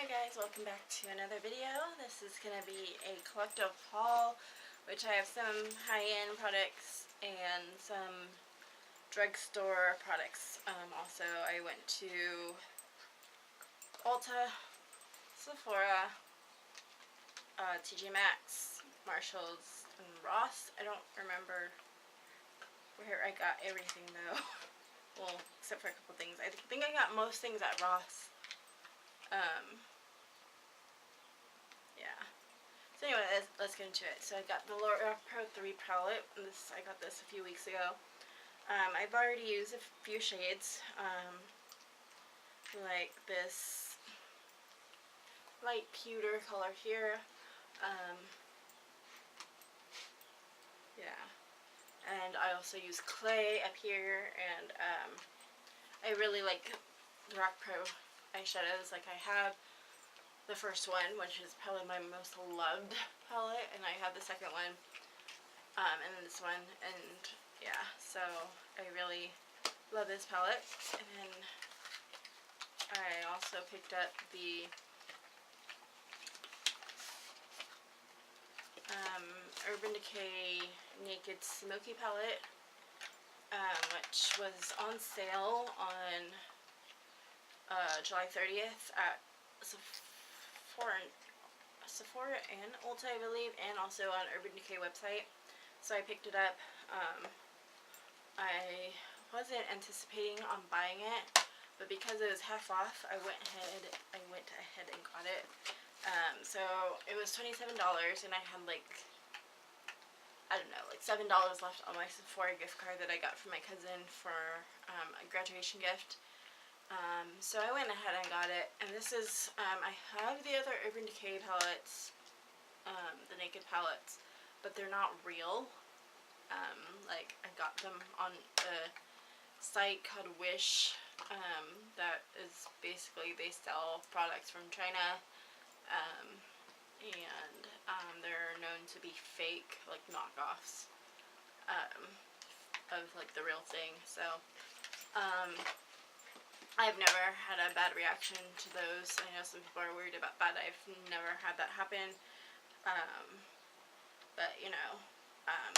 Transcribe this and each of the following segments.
Hi guys, welcome back to another video. This is going to be a collective haul, which I have some high-end products and some drugstore products. Also, I went to Ulta, Sephora, TJ Maxx, Marshalls, and Ross. I don't remember where I got everything though. Well, except for a couple things. I think I got most things at Ross. Yeah. So anyway, let's get into it. So I got the L'Oreal Pro 3 palette. I got this a few weeks ago. I've already used a few shades. Like this light pewter color here. Yeah. And I also use clay up here, and I really like the Rock Pro eyeshadows. Like I have the first one, which is probably my most loved palette, and I have the second one, and this one, and yeah, so I really love this palette. And then I also picked up the Urban Decay Naked Smoky palette, which was on sale on July 30th at Sephora and Ulta, I believe, and also on Urban Decay website. So I picked it up. I wasn't anticipating on buying it, but because it was half off, I went ahead and got it. So it was $27, and I had like, I don't know, like $7 left on my Sephora gift card that I got from my cousin for a graduation gift. So I went ahead and got it, and this is, I have the other Urban Decay palettes, the Naked palettes, but they're not real. Like, I got them on a site called Wish, that is basically, they sell products from China, and they're known to be fake, like knockoffs, of like the real thing. So, I've never had a bad reaction to those. I know some people are worried about that. I've never had that happen. But you know,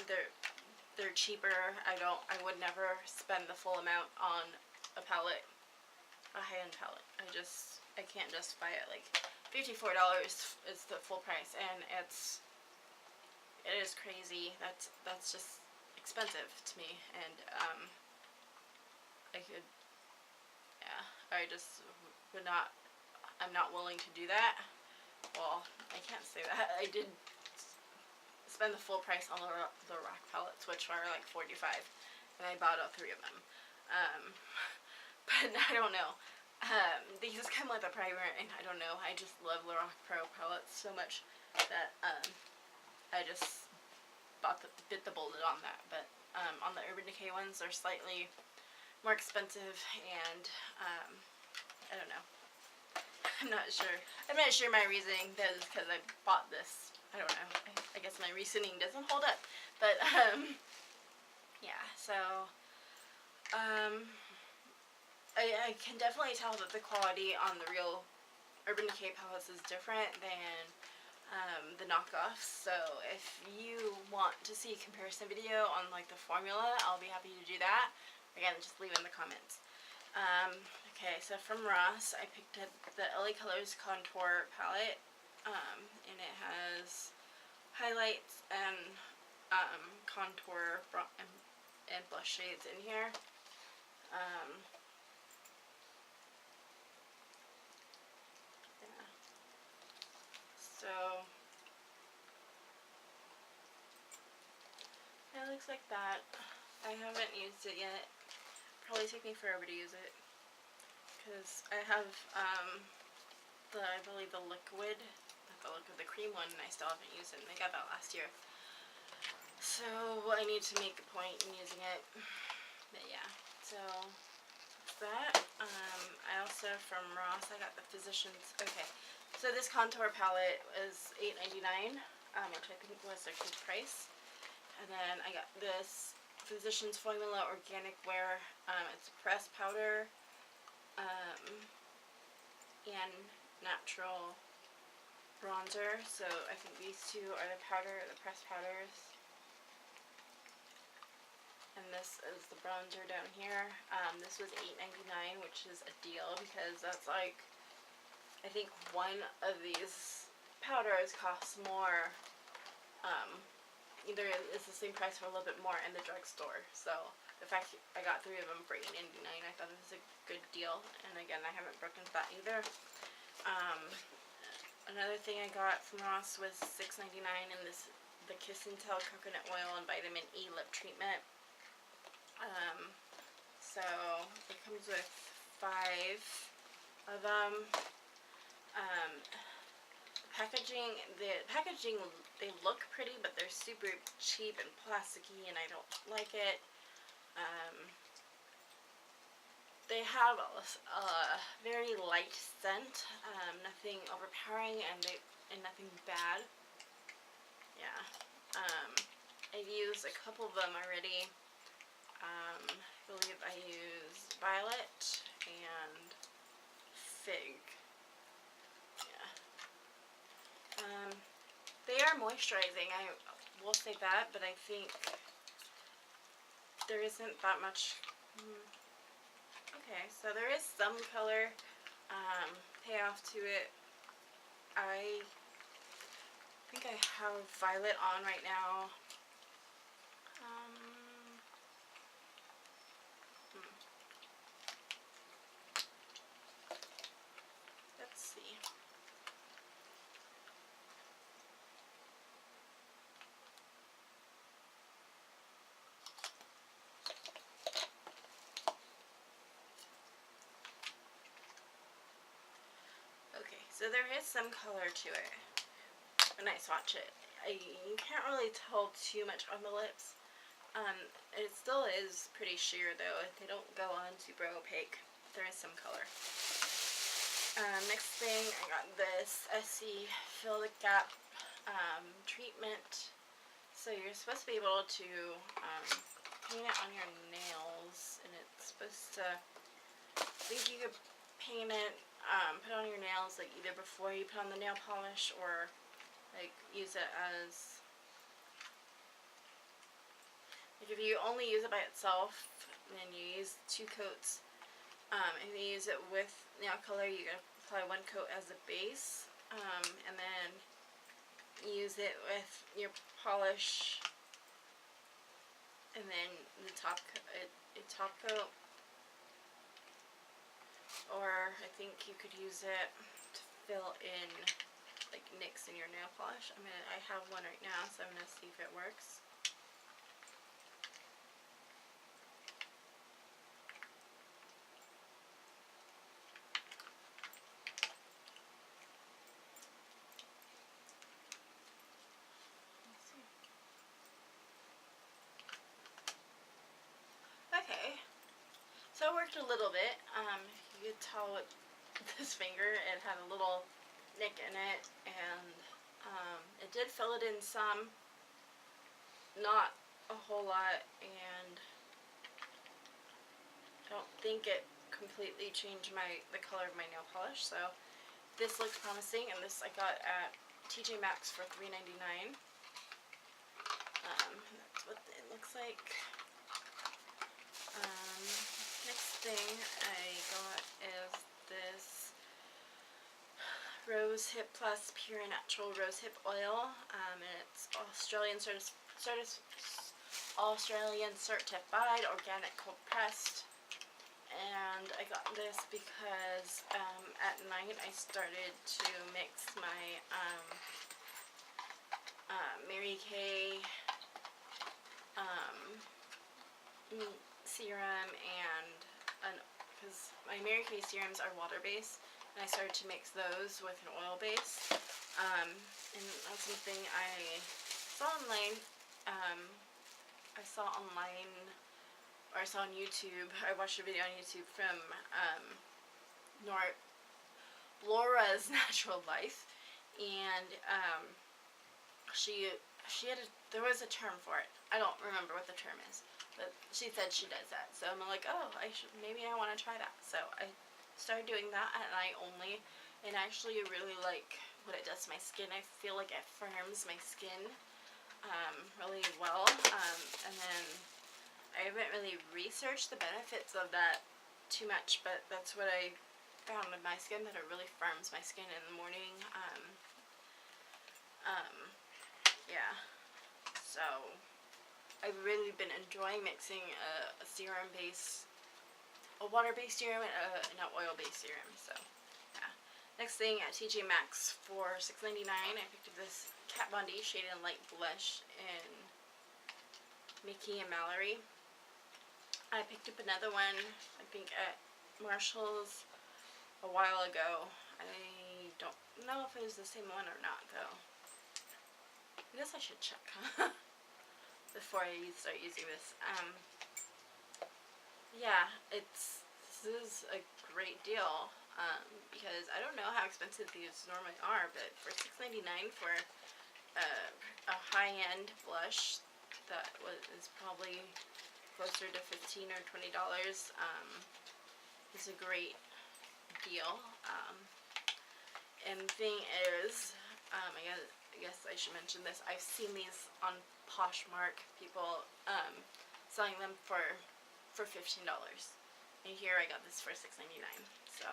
they're cheaper. I would never spend the full amount on a palette, a high-end palette. I can't justify it. Like $54 is the full price, and it is crazy. That's just expensive to me, and I just would not, I'm not willing to do that. Well, I can't say that. I did spend the full price on the Rock palettes, which are like $45, and I bought all 3 of them. But I don't know. These just come with a primer, and I don't know. I just love the Rock Pro palettes so much that I just bit the bullet on that. But on the Urban Decay ones, they're slightly more expensive, and I don't know. I'm not sure my reasoning is because I bought this. I don't know. I guess my reasoning doesn't hold up. But yeah. So I can definitely tell that the quality on the real Urban Decay palettes is different than the knockoffs. So if you want to see a comparison video on like the formula, I'll be happy to do that. Again, just leave in the comments. Okay, so from Ross, I picked up the LA Colors Contour Palette, and it has highlights and contour and blush shades in here. Yeah. So it looks like that. I haven't used it yet. Probably take me forever to use it, because I have I believe the liquid, the cream one, and I still haven't used it, and I got that last year. So I need to make a point in using it. But yeah, so that's that. I also, from Ross, I got the Physicians. Okay, so this contour palette is $8.99, which I think was a good price. And then I got this Physicians Formula Organic Wear. It's pressed powder, and natural bronzer. So I think these two are the pressed powders. And this is the bronzer down here. This was $8.99, which is a deal because that's like, I think one of these powders costs more, either it's the same price for a little bit more in the drugstore. So the fact I got 3 of them for $8.99, I thought it was a good deal. And again, I haven't broken that either. Another thing I got from Ross was $6.99, and the Kiss and Tell coconut oil and vitamin E lip treatment. So it comes with 5 of them. The packaging, they look pretty, but they're super cheap and plasticky, and I don't like it. They have a very light scent, nothing overpowering, and nothing bad. Yeah. I've used a couple of them already. I believe I used Violet and Fig. Yeah. They are moisturizing, I will say that, but I think there isn't that much. Okay, so there is some color payoff to it. I think I have Violet on right now. Let's see. Okay, so there is some color to it when I swatch it. You can't really tell too much on the lips. It still is pretty sheer though. They don't go on super opaque. There is some color. Next thing, I got this Essie Fill the Gap treatment. So you're supposed to be able to paint it on your nails, and it's supposed to, I think you could paint it, put it on your nails like either before you put on the nail polish, or like use it as, like if you only use it by itself, then you use 2 coats. If you use it with nail color, you gotta apply 1 coat as a base, and then use it with your polish, and then the top coat. Or I think you could use it to fill in like nicks in your nail polish. I have one right now, so I'm gonna see if it works. Okay, so it worked a little bit. You could tell with this finger it had a little nick in it, and it did fill it in some, not a whole lot, and I don't think it completely changed the color of my nail polish. So this looks promising, and this I got at TJ Maxx for $3.99. That's what it looks like. Next thing I got is this Rose Hip Plus Pure Natural Rose Hip Oil, and it's Australian certified, organic, cold pressed. And I got this because at night I started to mix my Mary Kay serum, and because my Mary Kay serums are water based, and I started to mix those with an oil base, and that's something I saw online. I saw on YouTube. I watched a video on YouTube from Laura's Natural Life, and there was a term for it. I don't remember what the term is, but she said she does that. So I'm like, oh, maybe I want to try that. So I started doing that at night only, and I actually really like what it does to my skin. I feel like it firms my skin really well, and then I haven't really researched the benefits of that too much, but that's what I found with my skin, that it really firms my skin in the morning. Yeah, so I've really been enjoying mixing a serum base, a water-based serum and an oil-based serum, so yeah. Next thing at TJ Maxx for $6.99, I picked up this Kat Von D Shade and Light Blush in Mickey and Mallory. I picked up another one, I think at Marshall's a while ago. I don't know if it was the same one or not, though. I guess I should check before I start using this. Yeah, this is a great deal, because I don't know how expensive these normally are, but for $6.99 for a high-end blush that is probably closer to $15 or $20, is a great deal. And the thing is, I guess I should mention this, I've seen these on Poshmark, people selling them for $15. And here I got this for $6.99. So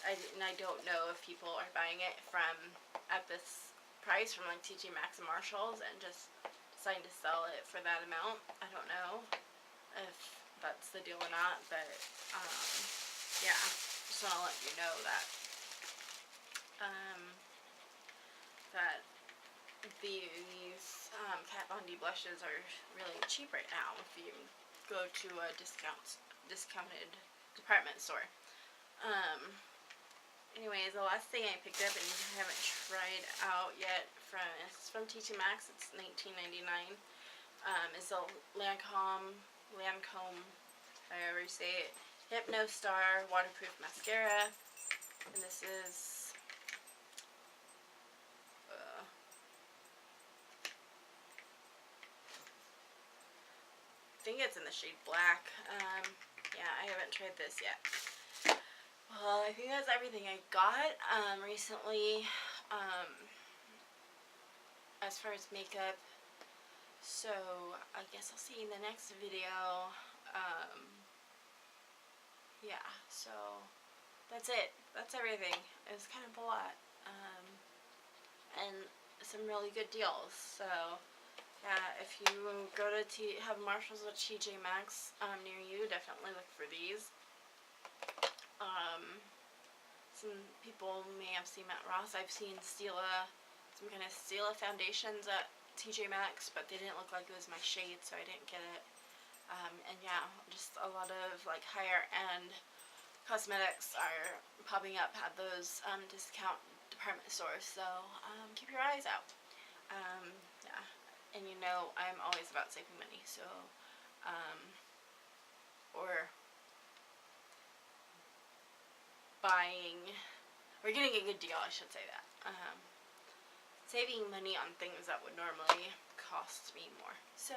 I don't know if people are buying it at this price from like TJ Maxx and Marshalls and just deciding to sell it for that amount. I don't know if that's the deal or not, but yeah, just want to let you know that these Kat Von D blushes are really cheap right now if you go to a discounted department store. Anyways, the last thing I picked up and I haven't tried out yet it's from TJ Maxx. It's $19.99. It's a Lancome, however you say it, Hypno Star waterproof mascara, and this is I think it's in the shade black. Yeah, I haven't tried this yet. Well, I think that's everything I got recently as far as makeup. So I guess I'll see you in the next video. Yeah, so that's it. That's everything. It was kind of a lot. And some really good deals. So yeah, if you go to have Marshalls or TJ Maxx near you, definitely look for these. Some people may have seen at Ross. I've seen some kind of Stila foundations at TJ Maxx, but they didn't look like it was my shade, so I didn't get it. And yeah, just a lot of like higher end cosmetics are popping up at those discount department stores, so keep your eyes out. Yeah, and you know I'm always about saving money, so or getting a good deal, I should say that. Saving money on things that would normally cost me more. So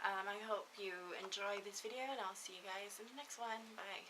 I hope you enjoy this video, and I'll see you guys in the next one. Bye.